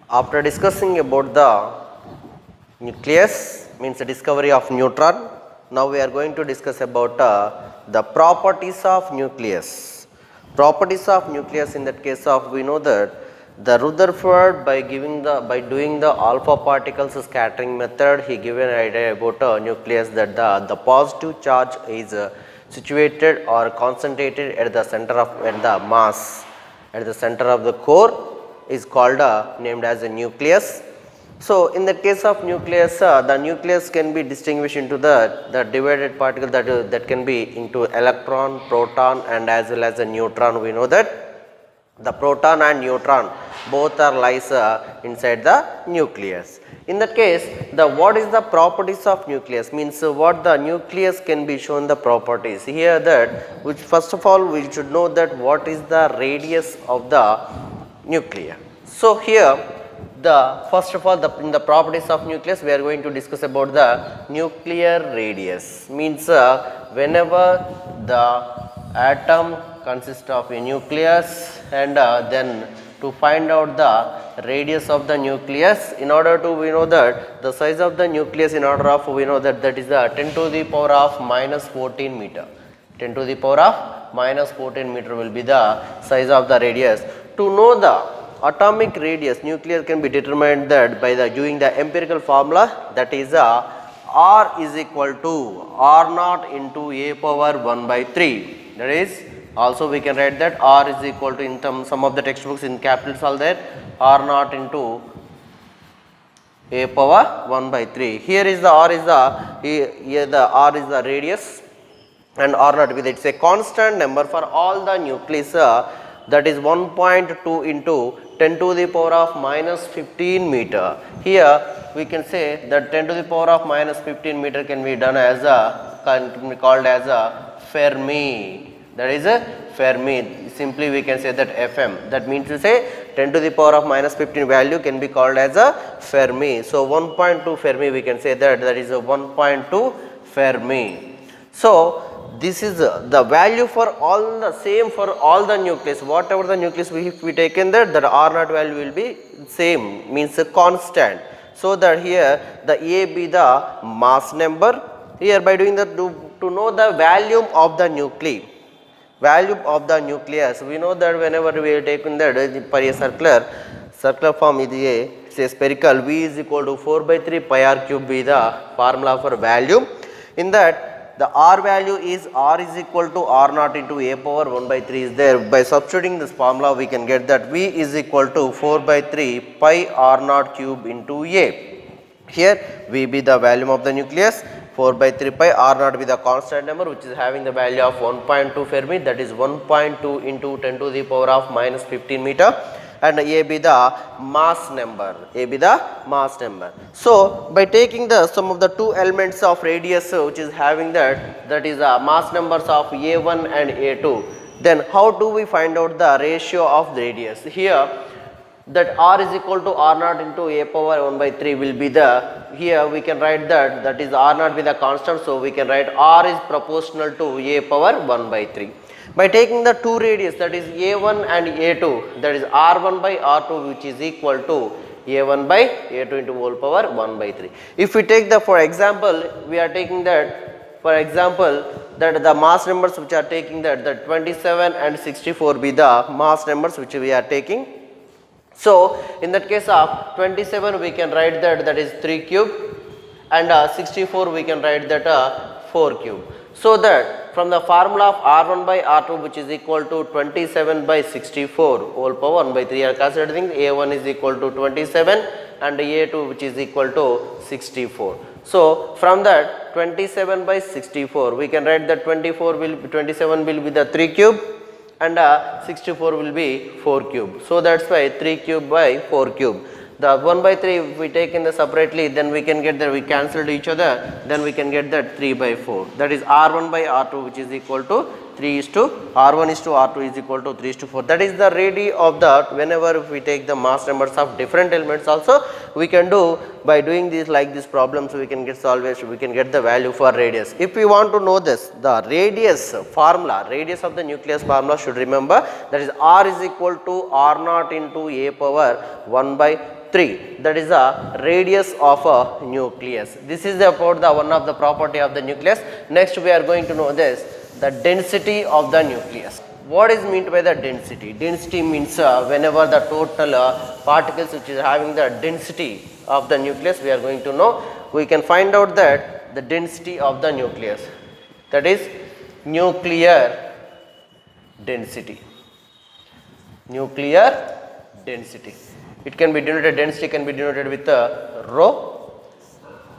After discussing about the nucleus, means the discovery of neutron, now we are going to discuss about the properties of nucleus. Properties of nucleus, in that case of, we know that the Rutherford by doing the alpha particles scattering method, he given an idea about a nucleus that the positive charge is situated or concentrated at the center of the mass, at the center of the core is called named as a nucleus. So, in the case of nucleus, the nucleus can be distinguished into the divided particle that can be into electron, proton and as well as a neutron. We know that the proton and neutron both are lies inside the nucleus. In that case, what is the properties of nucleus, means what the nucleus can be shown the properties. Here that, which first of all we should know that what is the radius of the nucleus. So, here first of all in the properties of nucleus we are going to discuss about the nuclear radius, means whenever the atom consists of a nucleus and then to find out the radius of the nucleus, in order to we know that the size of the nucleus in order of we know that is the 10 to the power of minus 14 meter. 10 to the power of minus 14 meter will be the size of the radius. To know the atomic radius, nucleus can be determined that by doing the empirical formula, that is R is equal to R naught into a power 1 by 3. That is, also we can write that R is equal to, in some of the textbooks in capitals are there, R naught into a power 1 by 3. Here is the R is the R is the radius and R naught with it's a constant number for all the nucleus, that is 1.2 into 10 to the power of minus 15 meter. Here we can say that 10 to the power of minus 15 meter can be done as can be called as a Fermi. That is a Fermi. Simply we can say that Fm. That means to say 10 to the power of minus 15 value can be called as a Fermi. So 1.2 Fermi we can say that is a 1.2 Fermi. So this is the value for all the same for all the nucleus, whatever the nucleus we taken that R naught value will be same, means a constant. So that here the A be the mass number. Here by doing that to know the volume of the nuclei, volume of the nucleus, we know that whenever we are taking that for a circular form is a spherical, V is equal to 4 by 3 pi r cube be the formula for volume. In that the R value is R is equal to R naught into a power 1 by 3 is there. By substituting this formula we can get that V is equal to 4 by 3 pi R naught cube into A. Here V be the volume of the nucleus, 4 by 3 pi R naught be the constant number which is having the value of 1.2 Fermi, that is 1.2 into 10 to the power of minus 15 meter, and A be the mass number, A be the mass number. So by taking the sum of the two elements of radius which is having that is the mass numbers of A1 and A2, then how do we find out the ratio of the radius? Here that R is equal to R naught into a power 1 by 3 will be the, here we can write that is R naught be the constant, so we can write R is proportional to a power 1 by 3. By taking the two radius, that is A1 and A2, that is R1 by R2 which is equal to A1 by A2 into whole power 1 by 3. If we take the, for example, we are taking that, for example, that the mass numbers which are taking that 27 and 64 be the mass numbers which we are taking. So in that case of 27 we can write that is 3 cube and 64 we can write that 4 cube. So that from the formula of R1 by R2 which is equal to 27 by 64 whole power 1 by 3 are considering A1 is equal to 27 and A2 which is equal to 64. So from that 27 by 64 we can write that 27 will be the 3 cube and 64 will be 4 cube. So that's why 3 cube by 4 cube. The 1 by 3 if we take in the separately, then we can get that we cancel each other, then we can get that 3 by 4. That is R1 by R2 which is equal to 3 is to R1 is to R2 is equal to 3 is to 4. That is the radii of that. Whenever we take the mass numbers of different elements also, we can do by doing this like this problems, we can get solvation, we can get the value for radius. If we want to know this, the radius formula, radius of the nucleus formula should remember, that is R is equal to R naught into a power 1 by 3, that is the radius of a nucleus. This is about the one of the property of the nucleus. Next we are going to know this, the density of the nucleus. What is meant by the density? Density means whenever the total particles which is having the density of the nucleus, we are going to know, we can find out that the density of the nucleus, that is nuclear density. Nuclear density. It can be denoted, density can be denoted with rho.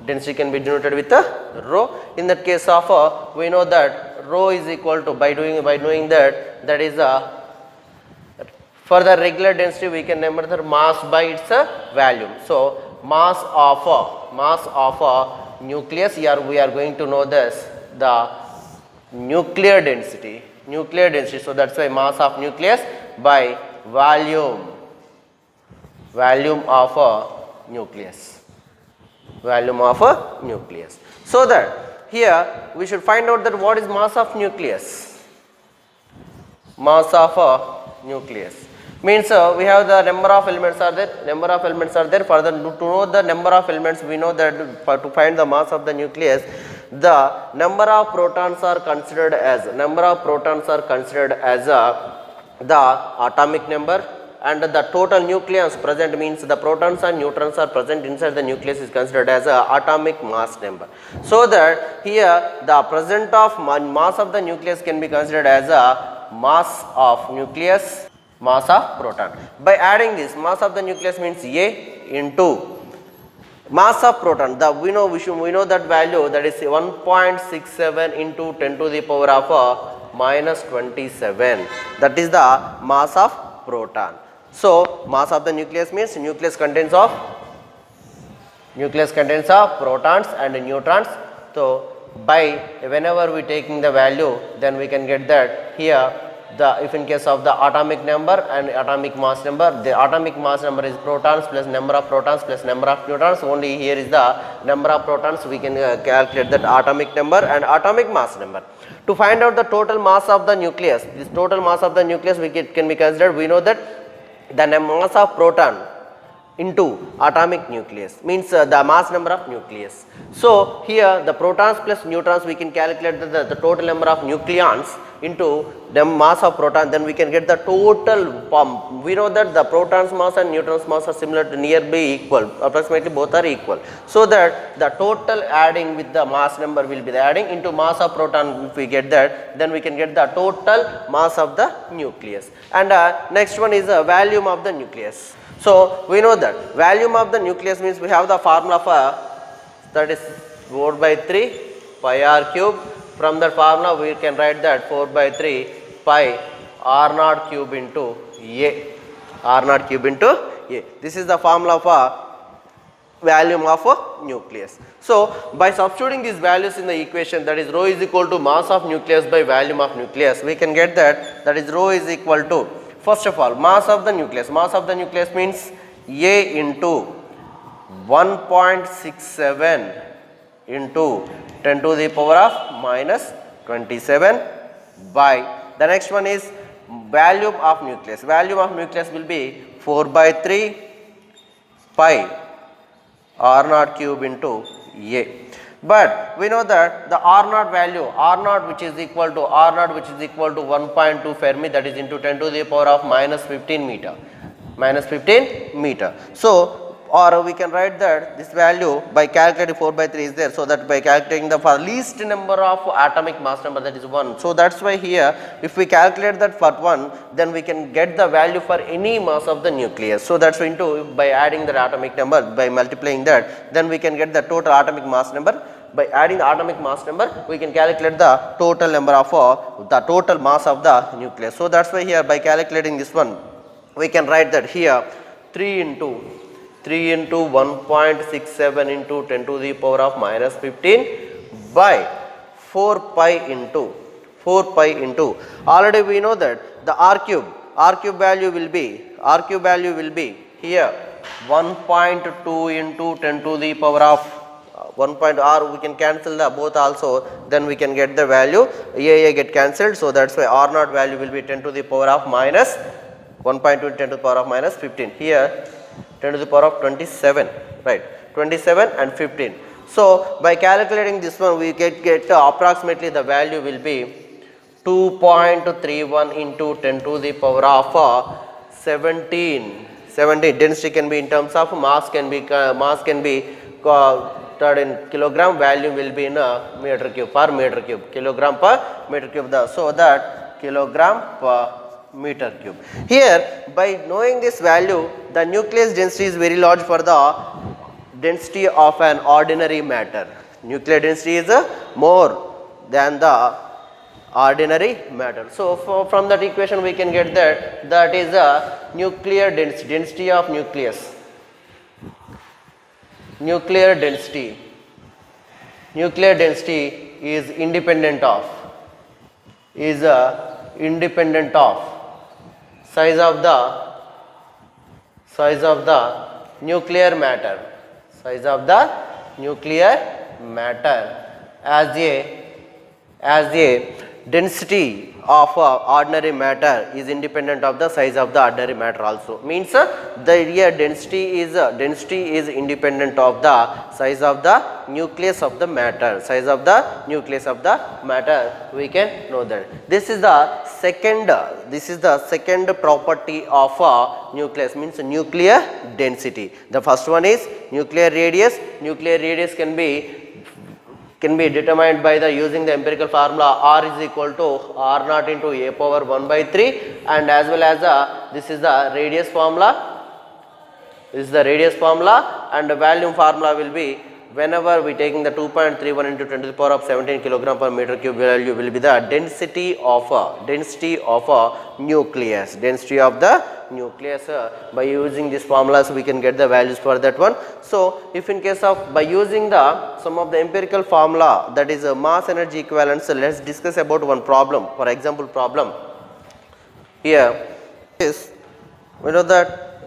Density can be denoted with rho. In that case of we know that rho is equal to, by knowing that, that is for the regular density we can remember the mass by its volume. So mass of a nucleus, here we are going to know this, the nuclear density. So that's why mass of nucleus by volume of a nucleus. Volume of a nucleus. So that here we should find out that what is mass of nucleus. Mass of a nucleus means we have the number of elements are there. Further to know the number of elements, we know that to find the mass of the nucleus, the number of protons are considered as the atomic number, and the total nucleons present means the protons and neutrons are present inside the nucleus is considered as a atomic mass number. So that here the present of mass of the nucleus can be considered as a mass of nucleus, mass of proton. By adding this, mass of the nucleus means A into mass of proton. We know that value, that is 1.67 into 10 to the power of minus 27. That is the mass of proton. So mass of the nucleus means nucleus contains of protons and neutrons. So by whenever we taking the value, then we can get that here if in case of the atomic number and atomic mass number, the atomic mass number is protons plus number of protons plus number of neutrons. Only here is the number of protons, we can calculate that atomic number and atomic mass number. To find out the total mass of the nucleus, this total mass of the nucleus can be considered, we know that the mass of proton into atomic nucleus means the mass number of nucleus. So here the protons plus neutrons, we can calculate the total number of nucleons into the mass of proton, then we can get the total. We know that the protons mass and neutrons mass are similar to nearly equal, approximately both are equal. So that the total adding with the mass number will be the adding into mass of proton. If we get that, then we can get the total mass of the nucleus. And next one is volume of the nucleus. So we know that volume of the nucleus means we have the formula for, that is 4 by 3 pi r cube. From that formula we can write that 4 by 3 pi r naught cube into A. R naught cube into A. This is the formula for volume of a nucleus. So by substituting these values in the equation, that is rho is equal to mass of nucleus by volume of nucleus, we can get that is rho is equal to, first of all, mass of the nucleus. Mass of the nucleus means A into 1.67 into 10 to the power of minus 27 by, the next one is volume of nucleus. Volume of nucleus will be 4 by 3 pi r naught cube into A. But we know that the r naught value, r naught which is equal to 1.2 Fermi, that is into 10 to the power of minus 15 meter. So or we can write that this value by calculating 4 by 3 is there, so that by calculating the least number of atomic mass number, that is 1. So that's why here if we calculate that for 1, then we can get the value for any mass of the nucleus. So that's into, by adding the atomic number, by multiplying that, then we can get the total atomic mass number. By adding the atomic mass number, we can calculate the total number of the total mass of the nucleus. So that's why here by calculating this one, we can write that here 3 into 1.67 into 10 to the power of minus 15 by 4 pi into 4 pi into, already we know that the r cube value will be here 1.2 into 10 to the power of 1 point r, we can cancel the both also, then we can get the value a get cancelled. So that's why r naught value will be 10 to the power of minus 1.2 10 to the power of minus 15, here 10 to the power of 27, right, 27 and 15. So by calculating this one, we get approximately the value will be 2.31 into 10 to the power of 17. Density can be in terms of mass, can be in kilogram, value will be in meter cube per meter cube, kilogram per meter cube, so that kilogram per meter cube. Here by knowing this value, the nucleus density is very large for the density of an ordinary matter. Nuclear density is more than the ordinary matter. So from that equation we can get that is a nuclear density of nucleus. Nuclear density is independent of size of the nuclear matter, as a density of ordinary matter is independent of the size of the ordinary matter also. Means the here density is independent of the size of the nucleus of the matter, we can know that. This is the second property of nucleus, means nuclear density. The first one is nuclear radius. Nuclear radius can be determined by the using the empirical formula r is equal to r naught into a power 1 by 3, and as well as this is the radius formula, and the volume formula will be, whenever we taking the 2.31 into 10 to the power of 17 kilogram per meter cube, value will be the density of nucleus. By using these formulas we can get the values for that one. So if in case of by using some of the empirical formula, that is a mass energy equivalence, let's discuss about one problem. For example problem, here is, we know that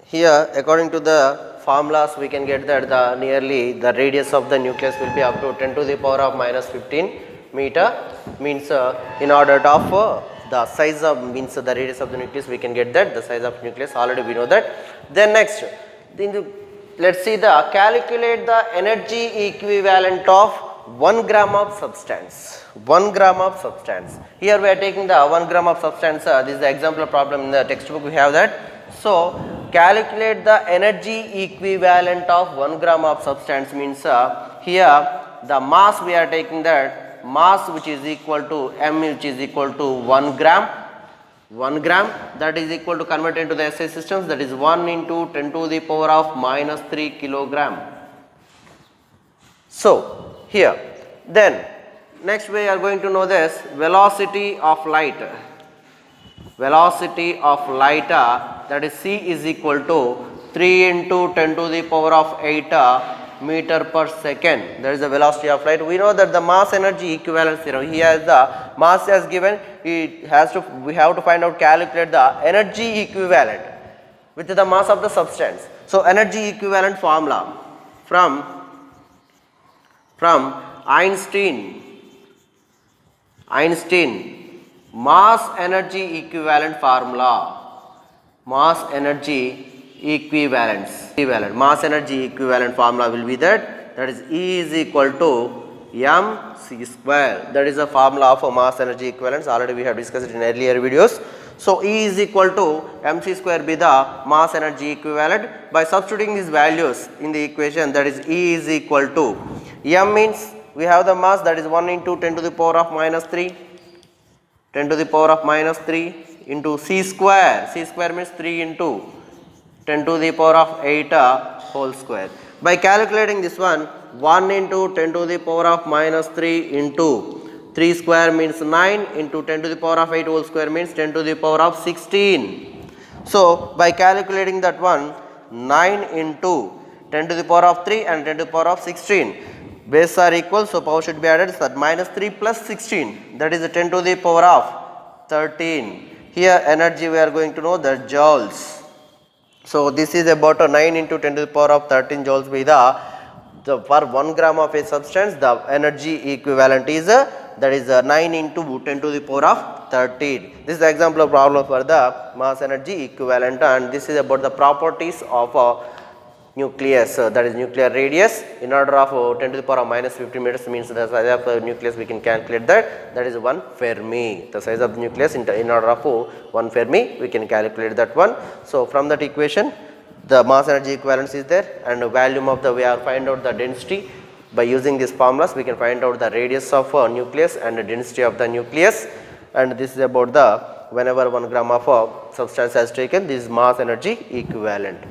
here according to the formulas we can get that nearly the radius of the nucleus will be up to 10 to the power of minus 15 meter, means in order of the size of, means the radius of the nucleus, we can get that the size of nucleus, already we know that. Then next, let's see calculate the energy equivalent of 1 gram of substance. Here we are taking the 1 gram of substance, this is the example problem in the textbook, we have that. So calculate the energy equivalent of 1 gram of substance, means here the mass we are taking that mass which is equal to m, which is equal to 1 gram, that is equal to, convert into the SI systems, that is 1 into 10 to the power of minus 3 kilogram. So here, then next we are going to know this velocity of light, that is C is equal to 3 into 10 to the power of 8 meter per second. That is the velocity of light. We know that the mass energy equivalence theorem, here the mass has given, we have to find out, calculate the energy equivalent with the mass of the substance. So energy equivalent formula from Einstein mass energy equivalent formula, mass energy equivalent formula will be that is E is equal to mc square. That is a formula of a mass energy equivalence, already we have discussed it in earlier videos. So E is equal to mc square be the mass energy equivalent. By substituting these values in the equation, that is E is equal to m, means we have the mass, that is 1 into 10 to the power of minus 3, into c square means 3 into 10 to the power of 8 whole square. By calculating this one, 1 into 10 to the power of minus 3 into 3 square means 9, into 10 to the power of 8 whole square means 10 to the power of 16. So by calculating that one, 9 into 10 to the power of 3 and 10 to the power of 16. Base are equal, so power should be added. So minus 3 plus 16, that is 10 to the power of 13. Here energy we are going to know the joules. So this is about 9 into 10 to the power of 13 joules by the for 1 gram of a substance, the energy equivalent is that is 9 into 10 to the power of 13. This is the example of problem for the mass energy equivalent, and this is about the properties of nucleus, that is nuclear radius in order of 10 to the power of minus 50 meters means the size of the nucleus we can calculate that is 1 Fermi. The size of the nucleus in order of 1 Fermi we can calculate that one. So from that equation the mass energy equivalence is there, and the volume of the we are find out the density by using these formulas. We can find out the radius of nucleus and the density of the nucleus, and this is about the whenever 1 gram of substance has taken, this is mass energy equivalent.